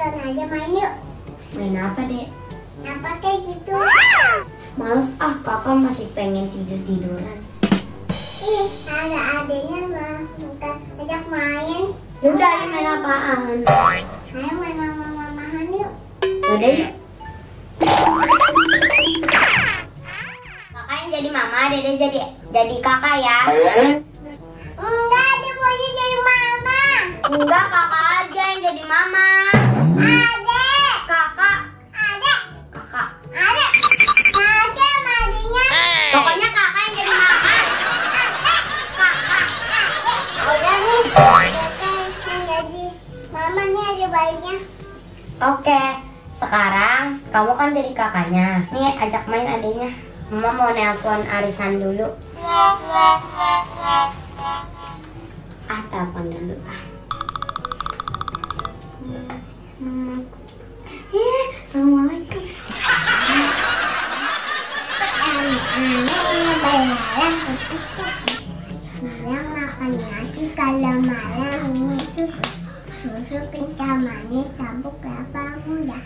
jalan aja main yuk. Main apa, Dek? Kenapa kayak gitu? Males kakak masih pengen tiduran. Ih, ada adiknya mah, bukan ajak main. Yaudah, ayo main apaan? Ayo main mama-mamahan yuk. Yaudah yuk. Kakak yang jadi mama, Dede jadi kakak ya. Enggak, dia maunya jadi mama. Enggak, kakak aja yang jadi mama. Adek. Kakak. Adek. Kakak. Adek. Adek sama adiknya. Pokoknya kakak yang jadi mama. Kakak. Udah nih. Kakak yang jadi mama nih ada bayinya. Oke, sekarang kamu kan jadi kakaknya. Nih, ajak main adiknya. Mama mau nelpon arisan dulu. Telepon dulu. Assalamualaikum. Siang makan nasi, kalau malam susu kencang manis, sabuk kelapa muda.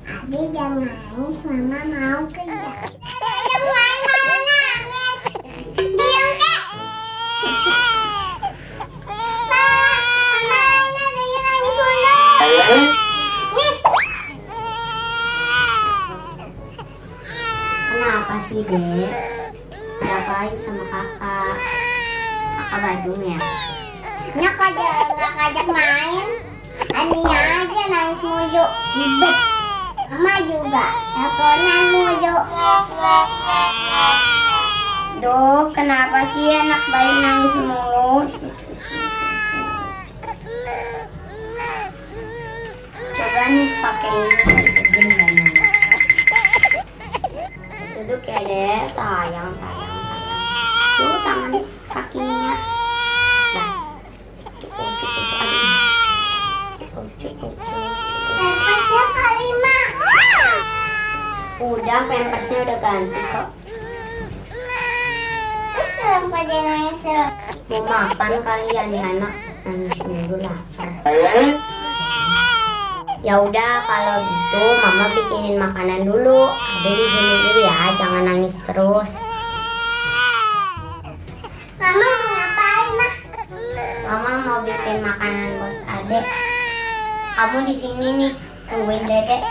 Adik jangan nangis, mama mau kerja. Jangan nangis. Diam kek. Kenapa sih, Dek? Ngapain sama kakak? Kakak Bandung ya? Nyak aja nggak ngajak main. Aninya aja nangis mulu. Ribet. Mama juga teleponan mulu. Duh, kenapa sih anak bayi nangis mulu? Coba nih pakai ini sedikit gini. Duduk ya, Dek. Sayang. Tuh tangan kakinya. Nah, cukup. Pempesnya Kalima. Udah, pampersnya udah ganti kok. Terus kenapa dia nangis terus? Mau makan kali ya nih anak. Nangis dulu lapar. Ya udah, kalau gitu mama bikinin makanan dulu. Ada di sini dulu ya, jangan nangis terus. Mama mau ngapain, mah? Mama mau bikin makanan buat Adek. Kamu di sini nih, tungguin Dedek.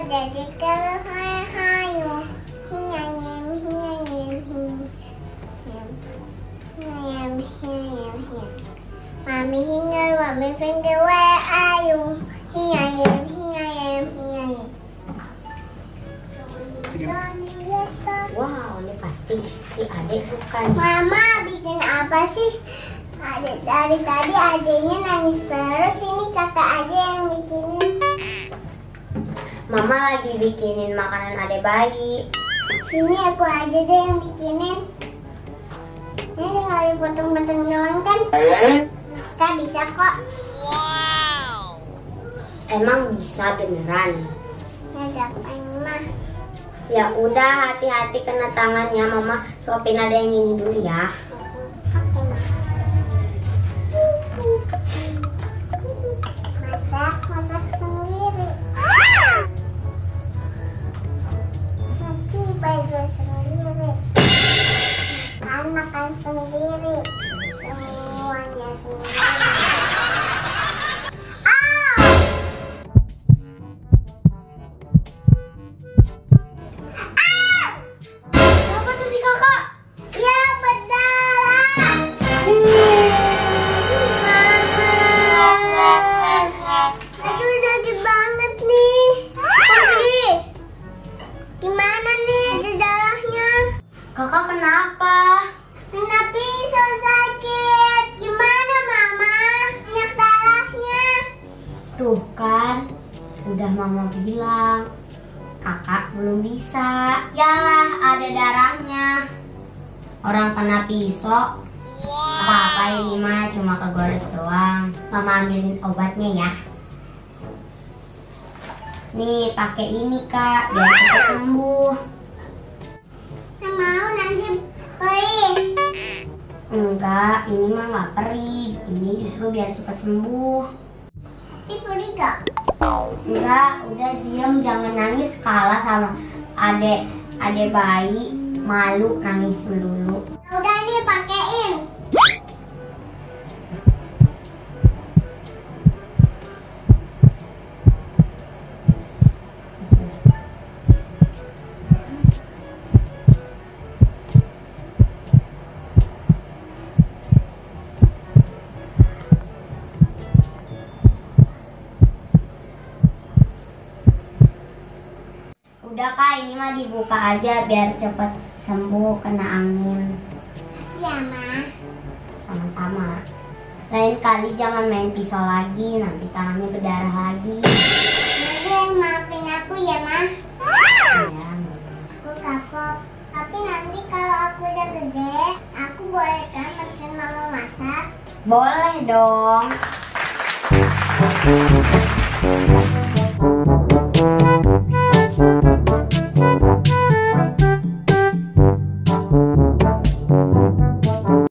Jadi kalau hayu. Mami hingar, mami finger, where are you? Here I am. Wow, ini pasti si Adek suka nih. Mama bikin apa sih? Dari tadi adiknya nangis terus, ini kakak aja yang bikinin. Mama lagi bikinin makanan Adek bayi. Sini aku aja deh yang bikinin. Ini tinggal dipotong-potong doang kan? Kita bisa kok. Emang bisa beneran? Ya dapat mah. Ya udah, hati-hati kena tangannya. Mama suapin Adek yang ini dulu ya. Masak sendiri. Cuci baju sendiri. Makan sendiri. Semuanya sendiri. Apa tuh si kakak? Ya berdarah. Aduh sakit banget nih. Pergi. Gimana nih ada darahnya? Kakak kenapa? Kena pisau sakit. Gimana mama? Banyak darahnya. Tuh kan, udah mama bilang. Kakak belum bisa. Yalah, ada darahnya. Orang kena pisau. Apa-apa ini mah cuma kegores doang. Mama ambilin obatnya ya. Nih, pakai ini Kak, biar cepat sembuh. Nggak mau nanti perih. Enggak, ini mah nggak perih. Ini justru biar cepat sembuh. Dibully gak? Enggak, udah diem, jangan nangis, kalah sama adek bayi, malu nangis melulu. Udah ini pakein. Udah Kak, ini mah dibuka aja biar cepet sembuh kena angin. Ya, Ma. Sama-sama. Lain kali jangan main pisau lagi, nanti tangannya berdarah lagi. Nanti yang maafin aku ya, Ma. Ya, Aku kapok. Tapi nanti kalau aku udah gede, aku boleh kan bantuin Mama masak? boleh dong.